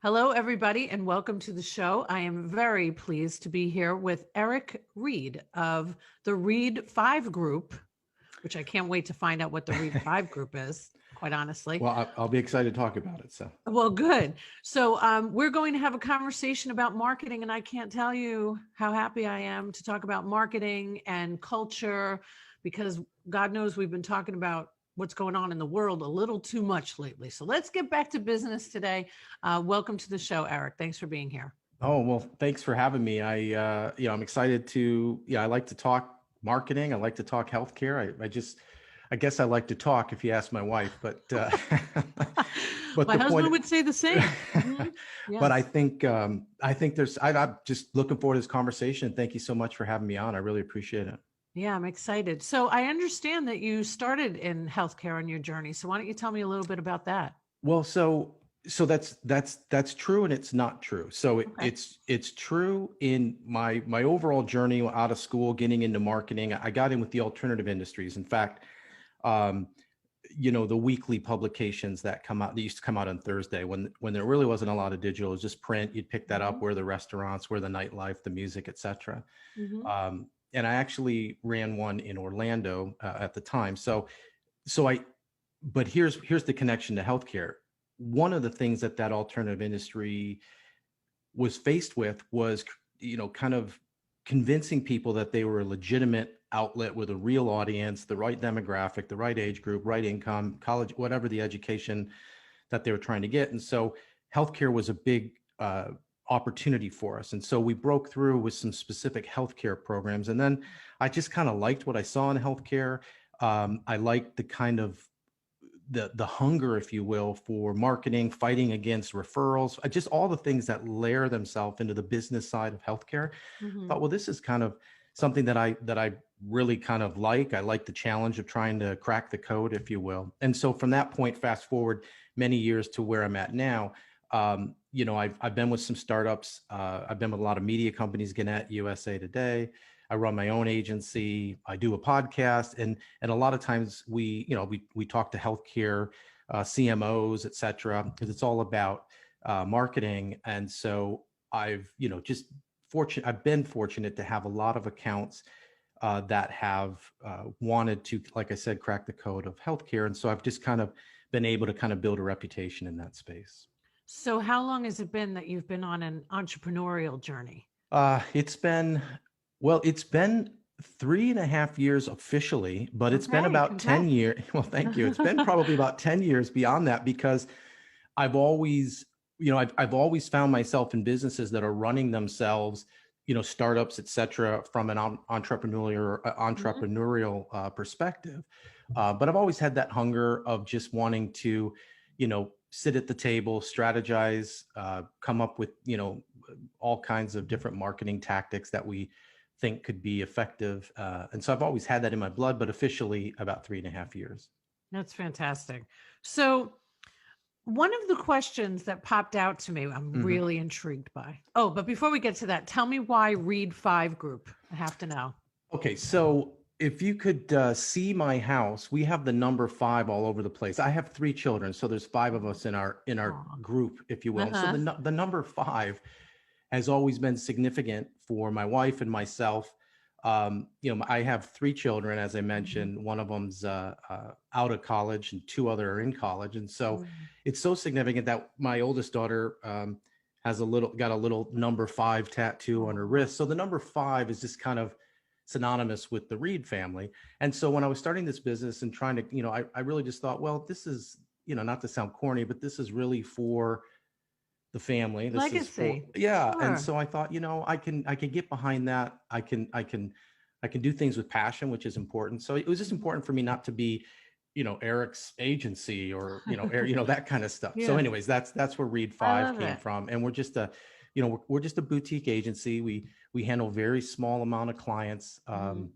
Hello, everybody, and welcome to the show. I am very pleased to be here with Eric Reed of the Reed 5 Group, which I can't wait to find out what the Reed 5 Group is, quite honestly. Well, I'll be excited to talk about it. So, Well, good. So, we're going to have a conversation about marketing, and I can't tell you how happy I am to talk about marketing and culture because God knows we've been talking about what's going on in the world a little too much lately. So, let's get back to business today. Welcome to the show, Eric. Thanks for being here. oh well, thanks for having me. I'm excited to. I like to talk marketing. I like to talk healthcare. I guess I like to talk. If you ask my wife, but but My the husband point. would say the same. Mhm. But Yes. I think I'm just looking forward to this conversation. Thank you so much for having me on. I really appreciate it. Yeah, I'm excited. So I understand that you started in healthcare on your journey. So why don't you tell me a little bit about that? Well, so that's true and it's not true. So Okay. it's true in my overall journey out of school, getting into marketing. I got in with the alternative industries. In fact, um, the weekly publications that come out, that used to come out on Thursday when there really wasn't a lot of digital, it was just print. You'd pick that up Hmm. where the restaurants, where the nightlife, the music, etc. Hmm. And I actually ran one in Orlando at the time. So but here's the connection to healthcare. One of the things that alternative industry was faced with was, kind of convincing people that they were a legitimate outlet with a real audience, the right demographic, the right age group, right income, college, whatever the education that they were trying to get. And so healthcare was a big opportunity for us. And so we broke through with some specific healthcare programs. And then I just kind of liked what I saw in healthcare. I liked the kind of the hunger, if you will, for marketing, fighting against referrals, just all the things that layer themselves into the business side of healthcare. Hmm. Thought, well, this is kind of something that I really kind of like. I like the challenge of trying to crack the code, if you will. And so from that point, fast forward many years to where I'm at now. I've been with some startups. I've been with a lot of media companies, Gannett, USA Today. I run my own agency. I do a podcast, and a lot of times we talk to healthcare CMOs, et cetera, because it's all about marketing. And so just fortunate. I've been fortunate to have a lot of accounts that have wanted to, like I said, crack the code of healthcare, and so I've just kind of been able to kind of build a reputation in that space. So how long has it been that you've been on an entrepreneurial journey? It's been, well, it's been 3.5 years officially, but it's been Okay, about 10 congrats. years. Well, thank you. It's been probably about 10 years beyond that because I've always, I've always found myself in businesses that are running themselves, startups, et cetera, from an Mhm. entrepreneurial perspective. But I've always had that hunger of just wanting to, sit at the table, strategize, come up with, all kinds of different marketing tactics that we think could be effective. And so I've always had that in my blood, but officially about 3.5 years. That's fantastic. So one of the questions that popped out to me, I'm Mhm. really intrigued by. Oh, but before we get to that, tell me why Read 5 Group. I have to know. Okay, so if you could see my house, we have the number five all over the place. I have three children, so there's five of us in our Aw. group, if you will. So Uh-huh. the number five has always been significant for my wife and myself. I have three children, as I Mhm. mentioned. One of them's out of college, and two other are in college, and so Mhm. it's so significant that my oldest daughter has got a little number five tattoo on her Aw. wrist. So the number five is just kind of synonymous with the Reed family. And so when I was starting this business and trying to, I really just thought, well, this is, not to sound corny, but this is really for the family. This is for, Legacy. yeah. And Sure. so I thought, I can get behind that. I can do things with passion, which is important. So it was just Mhm. important for me not to be, Eric's agency or, that kind of stuff. So Yeah, anyways, that's where Read I Five love came it. from. And we're just a boutique agency. We handle very small amount of clients, Mhm.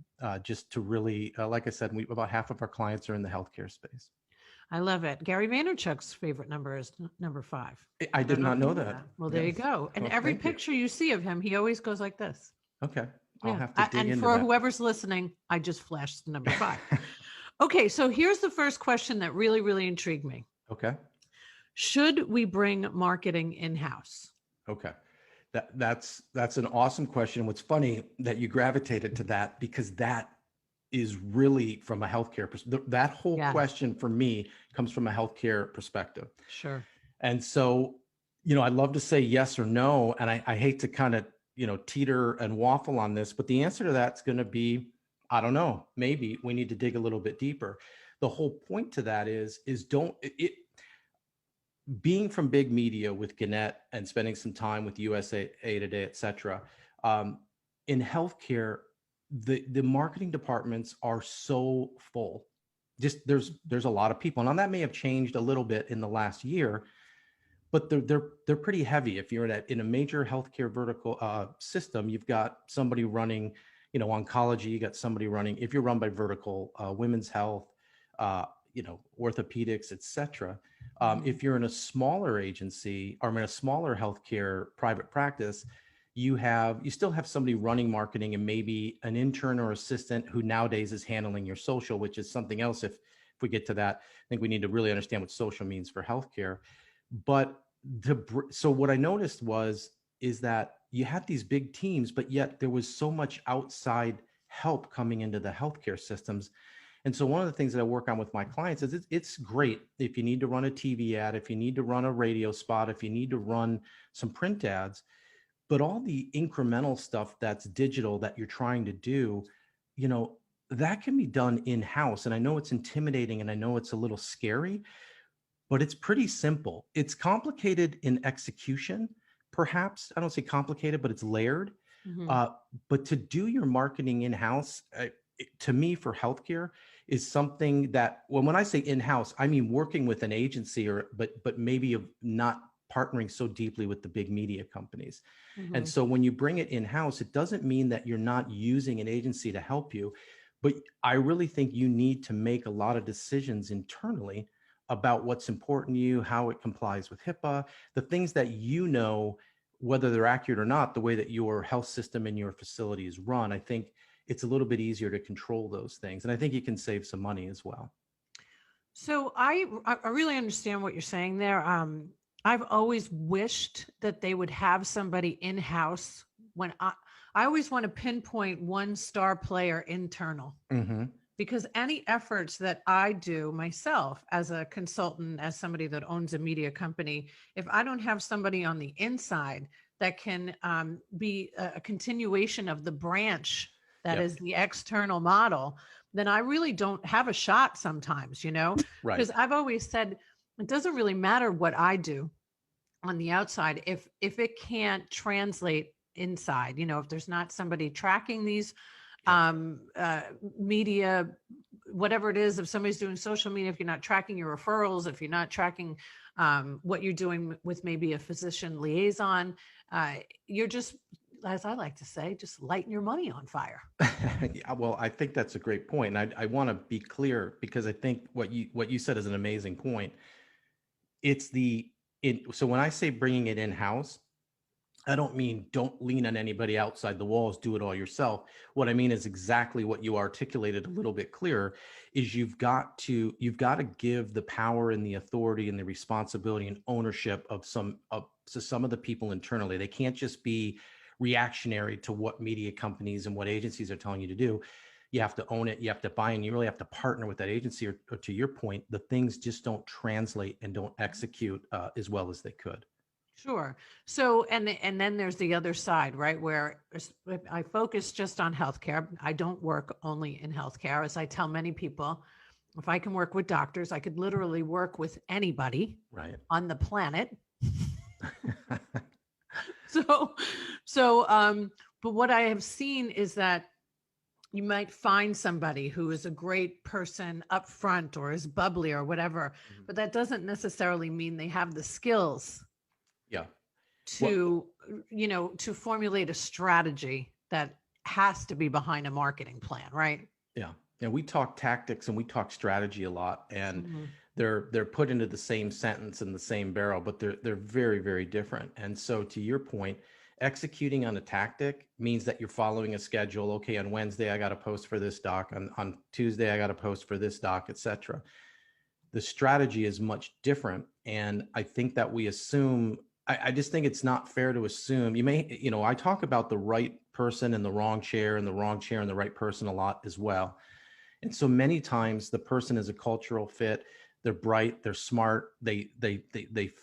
just to really, like I said, about half of our clients are in the healthcare space. I love it. Gary Vaynerchuk's favorite number is number 5. I I don't did know not if you know knew that. that. Well, there Yeah. you go. And Well, every thank you. picture you see of him, he always goes like this. Okay. I'll Yeah. have to dig And into for that. whoever's listening, I just flashed the number 5. Okay, so here's the first question that really, really intrigued me. Okay. Should we bring marketing in-house? Okay. That's an awesome question. What's funny that you gravitated to that, because that is really from a healthcare perspective. That whole Yeah, question for me comes from a healthcare perspective. sure. And so, I'd love to say yes or no. And I hate to kind of, teeter and waffle on this, but the answer to that's going to be, I don't know, maybe we need to dig a little bit deeper. The whole point to that is don't it, being from big media with Gannett and spending some time with USA Today, et cetera, in healthcare, the marketing departments are so full. Just there's a lot of people. Now that may have changed a little bit in the last year, but they're pretty heavy. If you're in a major healthcare vertical system, you've got somebody running, oncology. You got somebody running. If you're run by vertical, women's health, orthopedics, et cetera. If you're in a smaller agency or in a smaller healthcare private practice, you still have somebody running marketing and maybe an intern or assistant who nowadays is handling your social, which is something else. If we get to that, I think we need to really understand what social means for healthcare. But so what I noticed is that you had these big teams, but yet there was so much outside help coming into the healthcare systems. And so one of the things that I work on with my clients is it's great if you need to run a TV ad, if you need to run a radio spot, if you need to run some print ads, but all the incremental stuff that's digital that you're trying to do, that can be done in-house. And I know it's intimidating and I know it's a little scary, but it's pretty simple. It's complicated in execution, perhaps. I don't say complicated, but it's layered. Mhm. But to do your marketing in-house, to me, for healthcare, is something that when I say in-house, I mean working with an agency, but maybe not partnering so deeply with the big media companies. And Mhm. so when you bring it in-house, it doesn't mean that you're not using an agency to help you, but I really think you need to make a lot of decisions internally about what's important to you, how it complies with HIPAA, the things that whether they're accurate or not, the way that your health system and your facility is run. I think it's a little bit easier to control those things. And I think you can save some money as well. So I really understand what you're saying there. I've always wished that they would have somebody in-house when I always want to pinpoint one star player internal, Mm-hmm. because any efforts that I do myself as a consultant, as somebody that owns a media company, if I don't have somebody on the inside that can be a continuation of the branch that Yep. is the external model, then I really don't have a shot sometimes, Right. because I've always said it doesn't really matter what I do on the outside if it can't translate inside, if there's not somebody tracking these Yep. media, whatever it is, if somebody's doing social media, if you're not tracking your referrals, if you're not tracking what you're doing with maybe a physician liaison, you're just, as I like to say, just lighting your money on fire. Yeah, well, I think that's a great point. And I want to be clear, because I think what you said is an amazing point. So when I say bringing it in-house, I don't mean don't lean on anybody outside the walls, do it all yourself. What I mean is exactly what you articulated a little bit clearer, is you've got to give the power and the authority and the responsibility and ownership to some of the people internally. They can't just be reactionary to what media companies and what agencies are telling you to do. You have to own it. You have to buy in. You really have to partner with that agency, or to your point, the things just don't translate and don't execute as well as they could. Sure. So, and then there's the other side, right? Where I focus just on healthcare. I don't work only in healthcare. As I tell many people, if I can work with doctors, I could literally work with anybody Right. on the planet. So, so, but what I have seen is that you might find somebody who is a great person up front or is bubbly or whatever, Mhm. but that doesn't necessarily mean they have the skills Yeah. Well, to, to formulate a strategy that has to be behind a marketing plan, right? yeah. And we talk tactics and we talk strategy a lot, and Mhm. they're put into the same sentence in the same barrel, but they're very, very different. And so to your point, executing on a tactic means that you're following a schedule. Okay, on Wednesday I got to post for this doc. On Tuesday I got to post for this doc, etc. the strategy is much different. And I think that we assume, I just think it's not fair to assume I talk about the right person in the wrong chair and the wrong chair and the right person a lot as well. And so many times the person is a cultural fit. They're bright, they're smart, they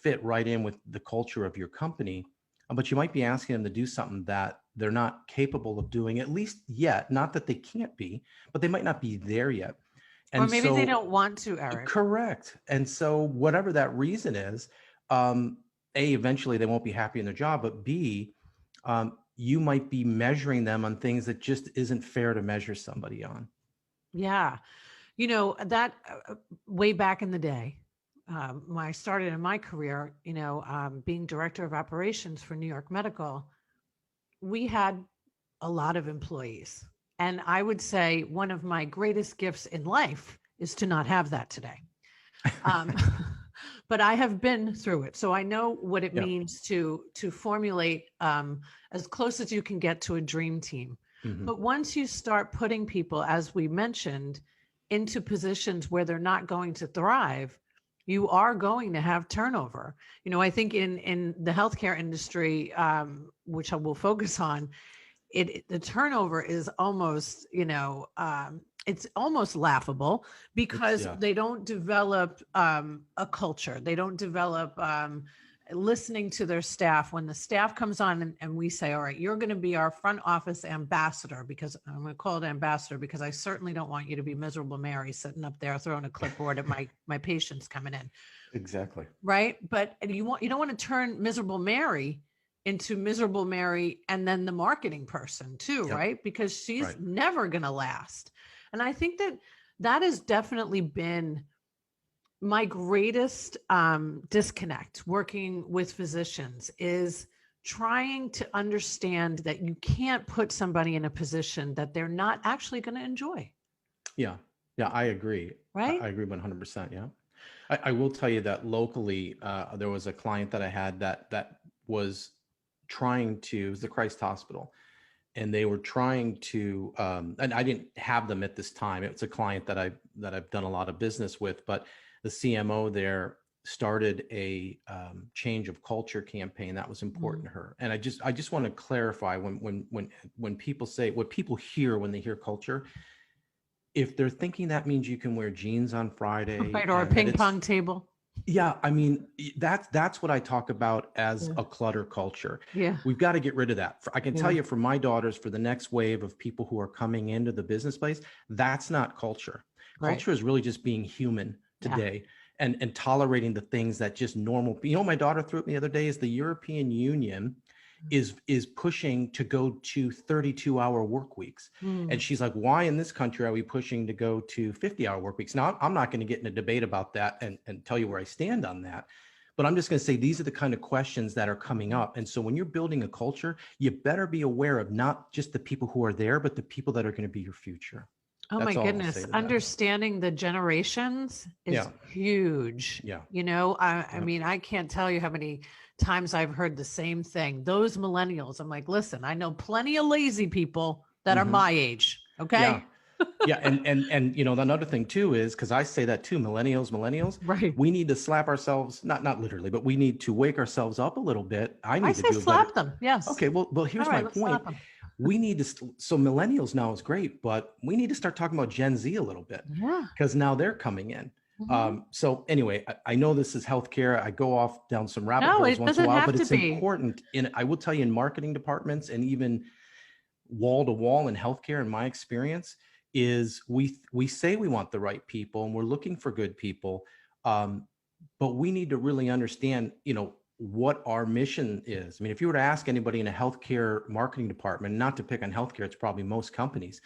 fit right in with the culture of your company. But you might be asking them to do something that they're not capable of doing, at least yet. Not that they can't be, but they might not be there yet. Or And maybe they so, don't want to, Eric. correct. And so whatever that reason is, A, eventually they won't be happy in their job, but B, you might be measuring them on things that just isn't fair to measure somebody on. Yeah. That way back in the day, when I started in my career, being director of operations for New York Medical, we had a lot of employees. And I would say one of my greatest gifts in life is to not have that today. But I have been through it. So I know what it means to formulate as close as you can get to a dream team. Mm-hmm. But once you start putting people, as we mentioned, into positions where they're not going to thrive, you are going to have turnover. I think in the healthcare industry, which I will focus on, the turnover is almost, it's almost laughable because they don't develop a culture. They don't develop listening to their staff. When the staff comes on and we say, all right, you're going to be our front office ambassador, because I'm going to call it ambassador, because I certainly don't want you to be miserable Mary sitting up there throwing a clipboard at my patients coming in. Exactly. Right. But you don't want to turn miserable Mary into miserable Mary and then the marketing person too, right? Because she's never going to last. And I think that has definitely been my greatest disconnect working with physicians, is trying to understand that you can't put somebody in a position that they're not actually going to enjoy. Yeah. Yeah, I agree. Right? I agree 100%. Yeah. I will tell you that locally, there was a client that I had that was trying to, it was the Christ Hospital, and they were trying to, and I didn't have them at this time. It's a client that I've done a lot of business with, but the CMO there started a change of culture campaign that was important to her. And I just want to clarify, when people say, what people hear when they hear culture, if they're thinking that means you can wear jeans on Friday, right, or a ping pong table. Yeah, I mean, that's what I talk about as a clutter culture. Yeah. We've got to get rid of that. I can tell you, for my daughters, for the next wave of people who are coming into the business place, that's not culture. Right. Culture is really just being human today and tolerating the things that just normal. My daughter threw at me the other day is the European Union is pushing to go to 32-hour work weeks. And she's like, why in this country are we pushing to go to 50-hour work weeks? Now, I'm not going to get in a debate about that and tell you where I stand on that. But I'm just going to say these are the kind of questions that are coming up. And so when you're building a culture, you better be aware of not just the people who are there, but the people that are going to be your future. Oh, that's my goodness. Understanding the generations is huge. Yeah. I mean, I can't tell you how many times I've heard the same thing. Those millennials, I'm like, listen, I know plenty of lazy people that are my age. Okay. Yeah. And another thing too is, because I say that too, millennials, right? We need to slap ourselves, not literally, but we need to wake ourselves up a little bit. I say slap them. Yes. Okay. Well, here's my point. We need to, so millennials now is great, but we need to start talking about Gen Z a little bit. Yeah. Because now they're coming in. So anyway, I know this is healthcare. I go off down some rabbit holes once in a while, but it's important. I will tell you, in marketing departments and even wall to wall in healthcare, in my experience, is we say we want the right people and we're looking for good people, but we need to really understand, what our mission is. I mean, if you were to ask anybody in a healthcare marketing department, not to pick on healthcare, it's probably most companies,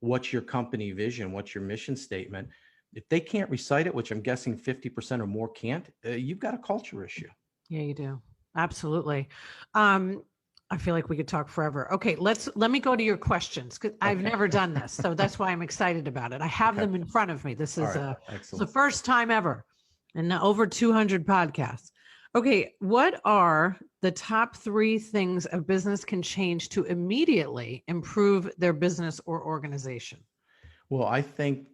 what's your company vision? What's your mission statement? If they can't recite it, which I'm guessing 50% or more can't, you've got a culture issue. Yeah, you do. Absolutely. I feel like we could talk forever. Okay, let me go to your questions, because I've never done this. So that's why I'm excited about it. I have them in front of me. This is the first time ever in over 200 podcasts. Okay, what are the top 3 things a business can change to immediately improve their business or organization? Well, I think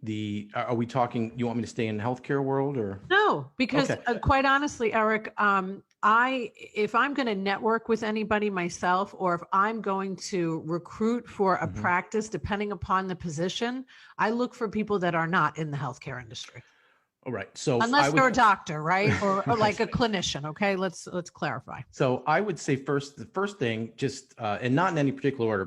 are we talking, you want me to stay in the healthcare world or? No, because Okay. quite honestly, Eric, if I'm going to network with anybody myself, or if I'm going to recruit for a Mhm. practice, depending upon the position, I look for people that are not in the healthcare industry, All right. So I unless would, they're a doctor, right? Or right. like a clinician. Okay, let's clarify. So I would say the first thing, just and not in any particular order,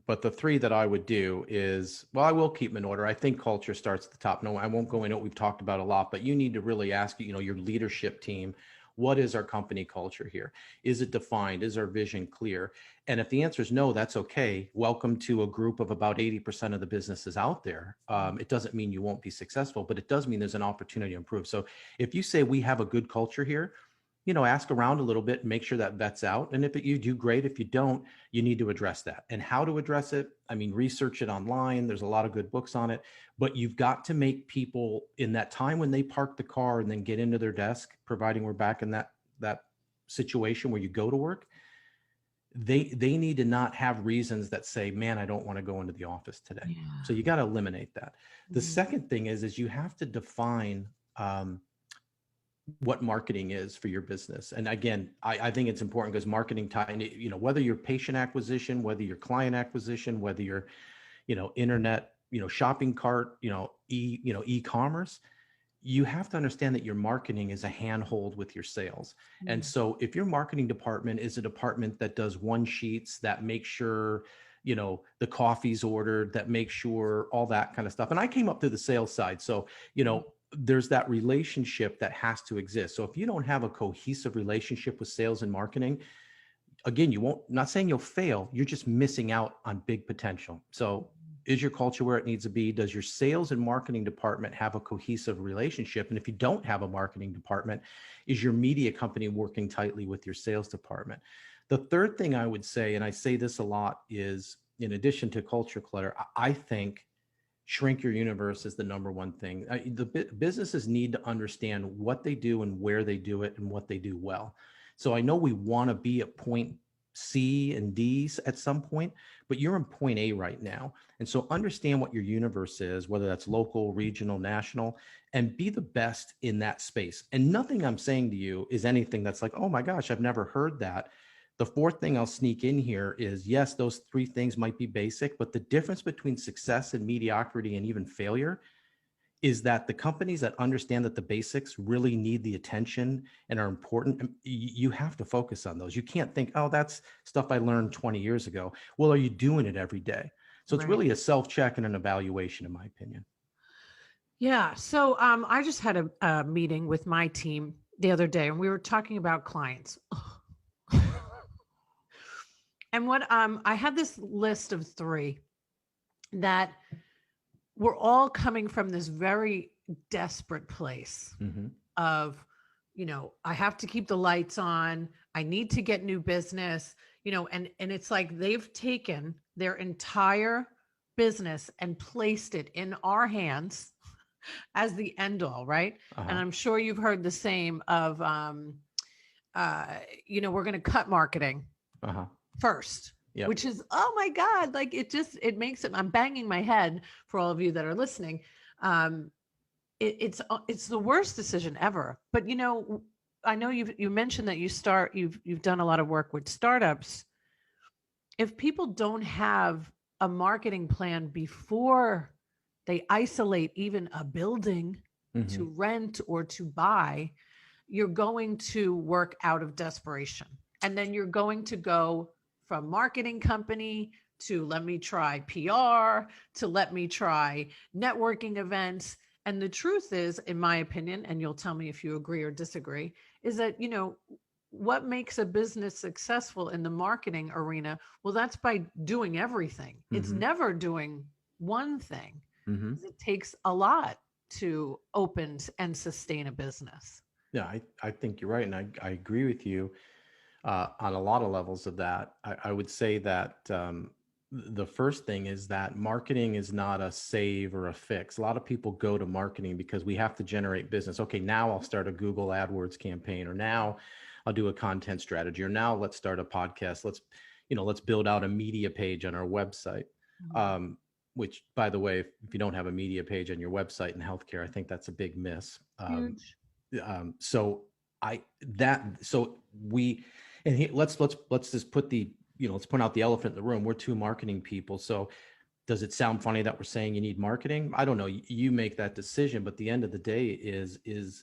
but the three that I would do is, well, I will keep them in order. I think culture starts at the top. No, I won't go into what we've talked about a lot, but you need to really ask, your leadership team, what is our company culture here? Is it defined? Is our vision clear? And if the answer is no, that's okay. Welcome to a group of about 80% of the businesses out there. It doesn't mean you won't be successful, but it does mean there's an opportunity to improve. So if you say we have a good culture here, ask around a little bit and make sure that vets out. And if you do, great. If you don't, you need to address that. And how to address it, I mean, research it online. There's a lot of good books on it, but you've got to make people in that time when they park the car and then get into their desk, providing we're back in that situation where you go to work, they need to not have reasons that say, man, I don't want to go into the office today. Yeah. So you got to eliminate that. The Mhm. second thing is you have to define what marketing is for your business. And again, I think it's important because marketing whether you're patient acquisition, whether you're client acquisition, whether you're, internet, shopping cart, e-commerce, you have to understand that your marketing is a handhold with your sales. And so if your marketing department is a department that does one sheets, that makes sure, the coffee's ordered, that makes sure all that kind of stuff. And I came up through the sales side. So, there's that relationship that has to exist. So if you don't have a cohesive relationship with sales and marketing, again, you won't, not saying you'll fail, you're just missing out on big potential. So is your culture where it needs to be? Does your sales and marketing department have a cohesive relationship? And if you don't have a marketing department, is your media company working tightly with your sales department? The third thing I would say, and I say this a lot, is in addition to culture clutter, I think shrink your universe is the number one thing. Businesses need to understand what they do and where they do it and what they do well. So I know we want to be at point C and D at some point, but you're in point A right now. And so understand what your universe is, whether that's local, regional, national, and be the best in that space. And nothing I'm saying to you is anything that's like, oh my gosh, I've never heard that. The fourth thing I'll sneak in here is, yes, those three things might be basic, but the difference between success and mediocrity and even failure is that the companies that understand that the basics really need the attention and are important, you have to focus on those. You can't think, oh, that's stuff I learned 20 years ago. Well, are you doing it every day? So it's Right. really a self-check and an evaluation, in my opinion. Yeah. So I just had a meeting with my team the other day, and we were talking about clients. And what I had this list of three that were all coming from this very desperate place of, I have to keep the lights on. I need to get new business, and it's like they've taken their entire business and placed it in our hands as the end all, right? And I'm sure you've heard the same of, we're going to cut marketing first, Yep. which is, oh my God, like it makes it, I'm banging my head for all of you that are listening. It's the worst decision ever. But, I know you mentioned that you've done a lot of work with startups. If people don't have a marketing plan before they isolate even a building to rent or to buy, you're going to work out of desperation. And then you're going to go from marketing company to let me try PR to let me try networking events. And the truth is, in my opinion, and you'll tell me if you agree or disagree, is that, what makes a business successful in the marketing arena? Well, that's by doing everything. It's never doing one thing. It takes a lot to open and sustain a business. Yeah, I think you're right. And I agree with you on a lot of levels of that. I would say that the first thing is that marketing is not a save or a fix. A lot of people go to marketing because we have to generate business. Okay, now I'll start a Google AdWords campaign, or now I'll do a content strategy, or now let's start a podcast. Let's build out a media page on our website. which by the way, if you don't have a media page on your website in healthcare, I think that's a big miss. Huge. So I that so we and let's just put the let's point out the elephant in the room. We're two marketing people, so does it sound funny that we're saying you need marketing? I don't know. You make that decision, but the end of the day is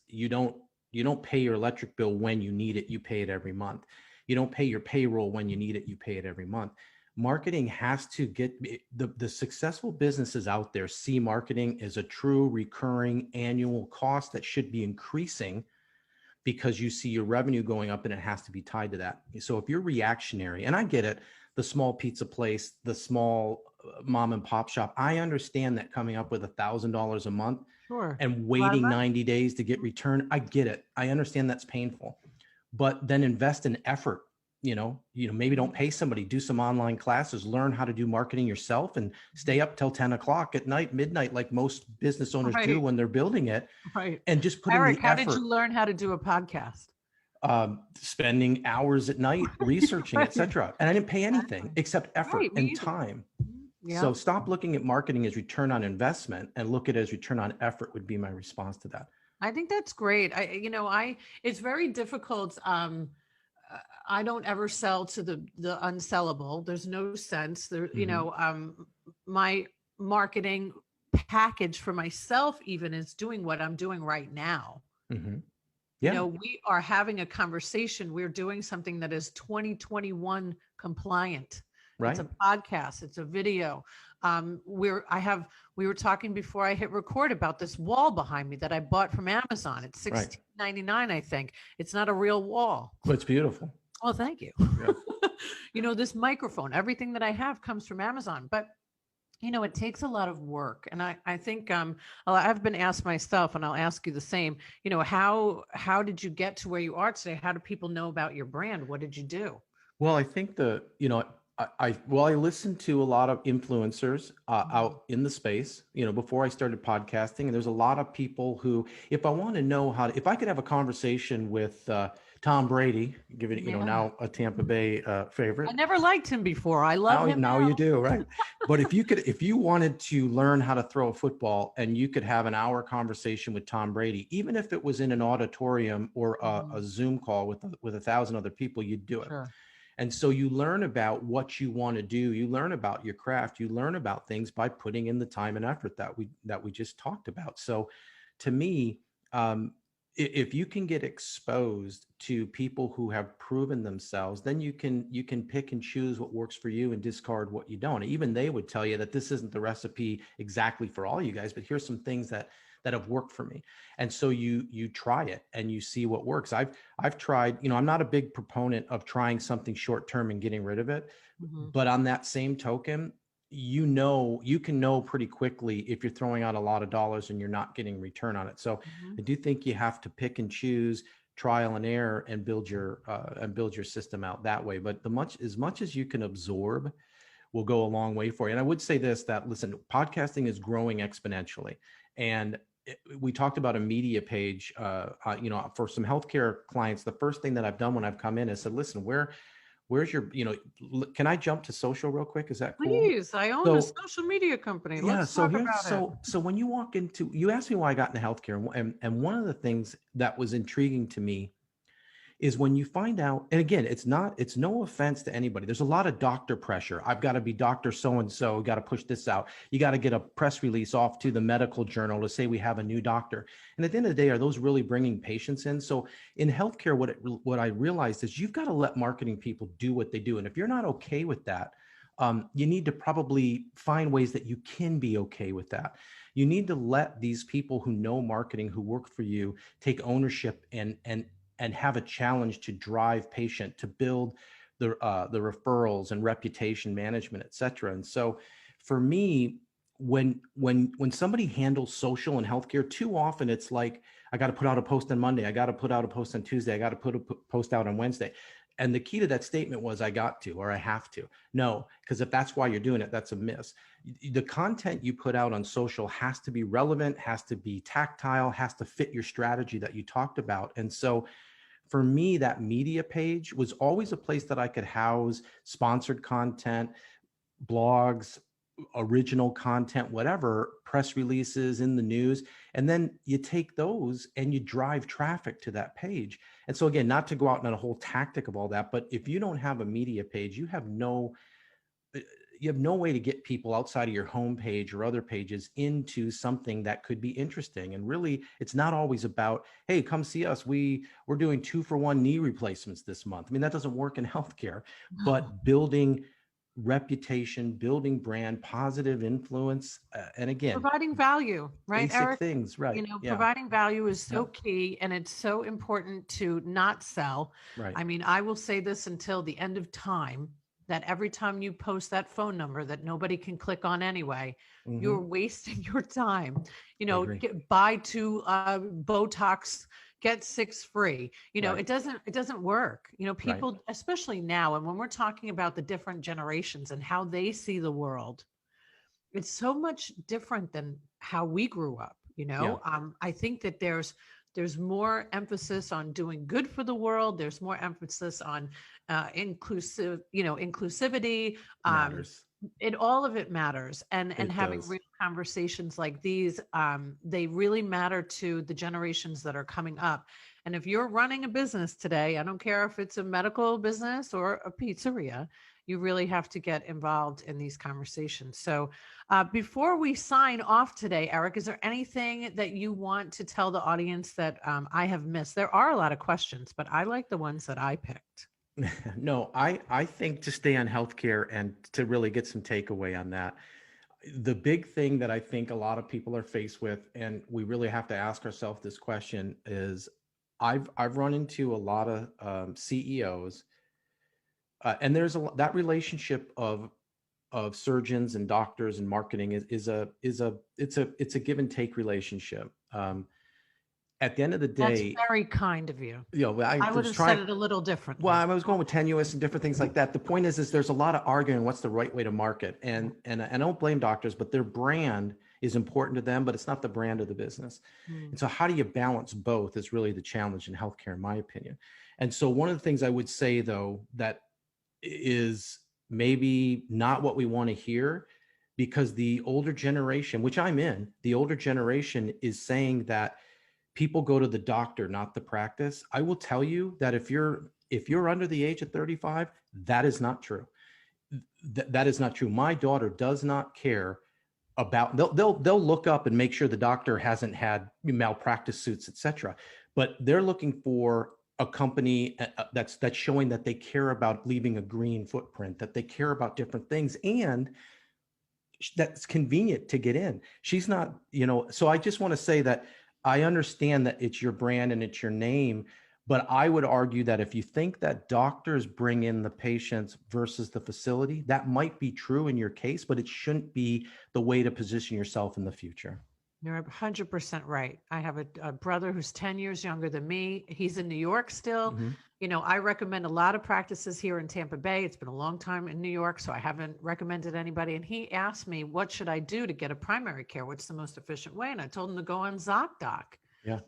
you don't pay your electric bill when you need it. You pay it every month. You don't pay your payroll when you need it. You pay it every month. Marketing has to get the successful businesses out there see marketing as a true recurring annual cost that should be increasing because you see your revenue going up and it has to be tied to that. So if you're reactionary, and I get it, the small pizza place, the small mom and pop shop, I understand that coming up with $1,000 a month Sure. and waiting 90 days to get return. I get it. I understand that's painful, but then invest in effort. Maybe don't pay somebody, do some online classes, learn how to do marketing yourself and stay up till 10 o'clock at night, midnight, like most business owners do when they're building it. Right. And just put Eric, in the how effort. did you learn how to do a podcast? Spending hours at night researching, Right. etc. And I didn't pay anything except effort and time. Yeah. So stop looking at marketing as return on investment and look at it as return on effort would be my response to that. I think that's great. It's very difficult. I don't ever sell to the unsellable. There's no sense there. My marketing package for myself even is doing what I'm doing right now. Mm-hmm. Yeah. We are having a conversation. We're doing something that is 2021 compliant. Right. It's a podcast. It's a video. We were talking before I hit record about this wall behind me that I bought from Amazon. It's $16.99, I think. It's not a real wall. But it's beautiful. Oh, thank you. Yeah. This microphone, everything that I have comes from Amazon, but it takes a lot of work. And I think I've been asked myself, and I'll ask you the same, how did you get to where you are today? How do people know about your brand? What did you do? Well, I think I listened to a lot of influencers out in the space, before I started podcasting. And there's a lot of people who, if I want to know if I could have a conversation with Tom Brady, given, now a Tampa Bay favorite. I never liked him before. I love him now. You do, right? But if you wanted to learn how to throw a football and you could have an hour conversation with Tom Brady, even if it was in an auditorium or a Zoom call with 1,000 other people, you'd do it. Sure. And so you learn about what you want to do. You learn about your craft. You learn about things by putting in the time and effort that we just talked about. So to me, if you can get exposed to people who have proven themselves, then you can pick and choose what works for you and discard what you don't. Even they would tell you that this isn't the recipe exactly for all you guys, but here's some things that have worked for me. And so you try it and you see what works. I've tried, I'm not a big proponent of trying something short-term and getting rid of it. Mm-hmm. But on that same token, you can know pretty quickly if you're throwing out a lot of dollars and you're not getting return on it. So I do think you have to pick and choose, trial and error, and build your system out that way. But as much as you can absorb will go a long way for you. And I would say this, that listen, podcasting is growing exponentially. And we talked about a media page, for some healthcare clients. The first thing that I've done when I've come in is said, listen, where's your, can I jump to social real quick? Is that cool? Please, I own a social media company. Let's talk about it. So when you walk into, you asked me why I got into healthcare. And one of the things that was intriguing to me is when you find out, and again, it's no offense to anybody. There's a lot of doctor pressure. I've got to be Dr. So-and-so, got to push this out. You got to get a press release off to the medical journal to say we have a new doctor. And at the end of the day, are those really bringing patients in? So in healthcare, what I realized is you've got to let marketing people do what they do. And if you're not okay with that, you need to probably find ways that you can be okay with that. You need to let these people who know marketing, who work for you, take ownership and have a challenge to drive patient, to build the referrals and reputation management, et cetera. And so for me, when somebody handles social and healthcare, too often it's like, I got to put out a post on Monday. I got to put out a post on Tuesday. I got to put a post out on Wednesday. And the key to that statement was I got to, or I have to. No, because if that's why you're doing it, that's a miss. The content you put out on social has to be relevant, has to be tactile, has to fit your strategy that you talked about. And so for me, that media page was always a place that I could house sponsored content, blogs, original content, whatever, press releases in the news. And then you take those and you drive traffic to that page. And so again, not to go out on a whole tactic of all that, but if you don't have a media page, you have no way to get people outside of your homepage or other pages into something that could be interesting. And really, it's not always about, hey, come see us. We're doing 2-for-1 knee replacements this month. I mean, that doesn't work in healthcare, but building reputation, building brand, positive influence, and again, Providing value, right, basic Eric? things, right? Yeah, Providing value is yeah, so key, and it's so important to not sell. right. I mean, I will say this until the end of time, that every time you post that phone number that nobody can click on anyway, Hmm. you're wasting your time. I agree. Buy two Botox, get six free. Right, It doesn't work. right. People, especially now, and when we're talking about the different generations and how they see the world, it's so much different than how we grew up. Yeah, I think that there's more emphasis on doing good for the world. There's more emphasis on inclusivity. matters. All of it matters, and It having does. real conversations like these, they really matter to the generations that are coming up. And if you're running a business today, I don't care if it's a medical business or a pizzeria, you really have to get involved in these conversations. So before we sign off today, Eric, is there anything that you want to tell the audience that I have missed? There are a lot of questions, but I like the ones that I picked. No, I think to stay on healthcare and to really get some takeaway on that, the big thing that I think a lot of people are faced with, and we really have to ask ourselves this question, is I've run into a lot of CEOs, and there's that relationship of surgeons and doctors and marketing it's a give and take relationship. At the end of the That's day, very kind of you. I I would was have said trying. it a little Well, differently. I was going with tenuous and different things like that. The point is there's a lot of arguing what's the right way to market, and I don't blame doctors, but their brand is important to them, but it's not the brand of the business. Mm. And so, how do you balance both? Is really the challenge in healthcare, in my opinion. And so, one of the things I would say though that is maybe not what we want to hear, because the older generation, which I'm in, the older generation is saying that people go to the doctor, not the practice. I will tell you that if you're under the age of 35, that is not true. That is not true. My daughter does not care about, they'll look up and make sure the doctor hasn't had malpractice suits, etc. But they're looking for a company that's showing that they care about leaving a green footprint, that they care about different things, and that's convenient to get in. She's not, so I just want to say that I understand that it's your brand and it's your name, but I would argue that if you think that doctors bring in the patients versus the facility, that might be true in your case, but it shouldn't be the way to position yourself in the future. You're 100% right. I have a brother who's 10 years younger than me. He's in New York still. Hmm. I recommend a lot of practices here in Tampa Bay. It's been a long time in New York, so I haven't recommended anybody. And he asked me, what should I do to get a primary care? What's the most efficient way? And I told him to go on ZocDoc. Yeah.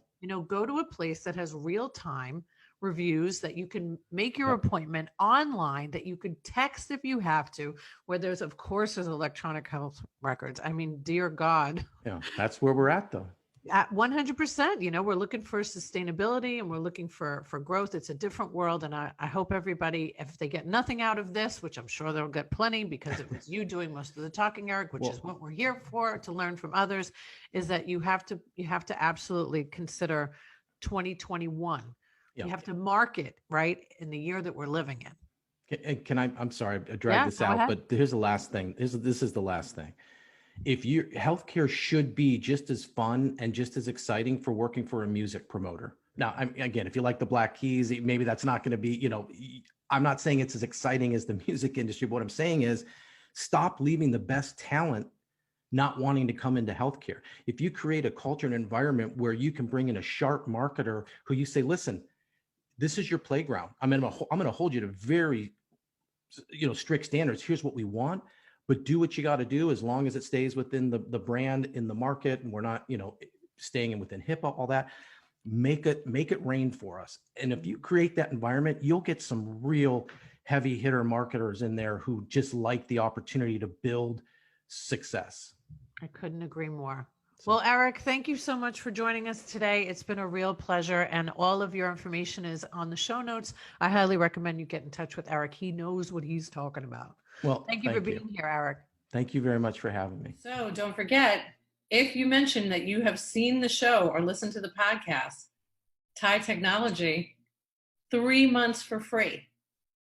Go to a place that has real time reviews, that you can make your Yep. appointment online, that you could text if you have to, where of course, there's electronic health records. I mean, dear God, Yeah. That's where we're at though. at 100%, we're looking for sustainability and we're looking for growth. It's a different world. And I hope everybody, if they get nothing out of this, which I'm sure they'll get plenty because it was you doing most of the talking, Eric, which is what we're here for, to learn from others, is that you have to absolutely consider 2021. Yeah. You have to market right in the year that we're living in. I'm sorry, I dragged Yeah, this go out, ahead. but here's the last thing. This is the last thing. If healthcare should be just as fun and just as exciting for working for a music promoter. Now, again, if you like the Black Keys, maybe that's not going to be, I'm not saying it's as exciting as the music industry. But what I'm saying is stop leaving the best talent not wanting to come into healthcare. If you create a culture and environment where you can bring in a sharp marketer who you say, listen, this is your playground. I'm going to hold you to very, strict standards. Here's what we want, but do what you got to do as long as it stays within the brand in the market. And we're not, staying in within HIPAA, all that. Make it rain for us. And if you create that environment, you'll get some real heavy hitter marketers in there who just like the opportunity to build success. I couldn't agree more. Well, Eric, thank you so much for joining us today. It's been a real pleasure, and all of your information is on the show notes. I highly recommend you get in touch with Eric. He knows what he's talking about. Well, Thank you for being here, Eric. Thank you very much for having me. So don't forget, if you mention that you have seen the show or listened to the podcast, Thai Technology, 3 months for free.